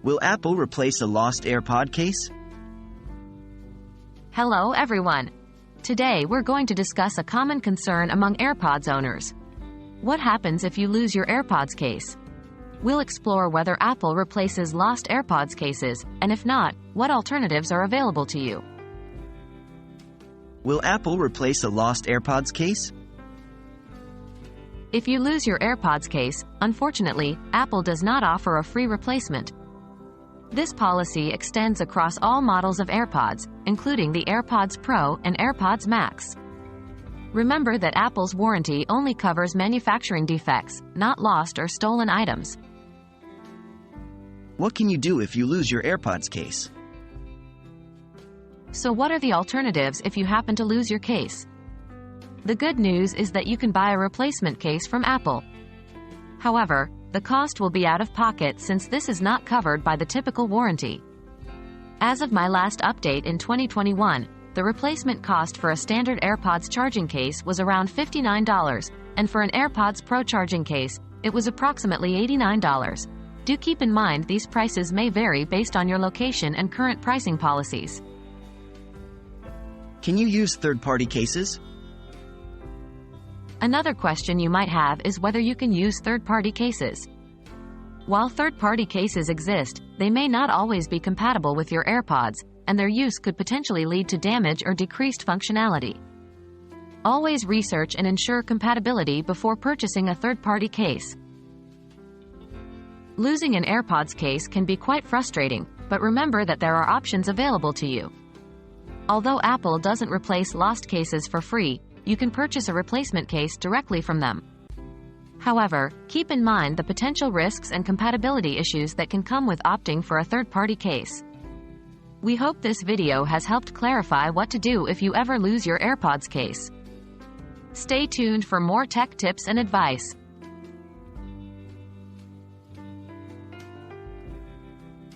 Will Apple replace a lost AirPod case? Hello everyone. Today we're going to discuss a common concern among AirPods owners. What happens if you lose your AirPods case? We'll explore whether Apple replaces lost AirPods cases, and if not, what alternatives are available to you. Will Apple replace a lost AirPods case? If you lose your AirPods case, unfortunately, Apple does not offer a free replacement. This policy extends across all models of AirPods, including the AirPods Pro and AirPods Max. Remember that Apple's warranty only covers manufacturing defects, not lost or stolen items. What can you do if you lose your AirPods case? So what are the alternatives if you happen to lose your case? The good news is that you can buy a replacement case from Apple. However, the cost will be out of pocket since this is not covered by the typical warranty. As of my last update in 2021, the replacement cost for a standard AirPods charging case was around $59, and for an AirPods Pro charging case, it was approximately $89. Do keep in mind these prices may vary based on your location and current pricing policies. Can you use third-party cases? Another question you might have is whether you can use third-party cases. While third-party cases exist, they may not always be compatible with your AirPods, and their use could potentially lead to damage or decreased functionality. Always research and ensure compatibility before purchasing a third-party case. Losing an AirPods case can be quite frustrating, but remember that there are options available to you. Although Apple doesn't replace lost cases for free, you can purchase a replacement case directly from them. However, keep in mind the potential risks and compatibility issues that can come with opting for a third-party case. We hope this video has helped clarify what to do if you ever lose your AirPods case. Stay tuned for more tech tips and advice.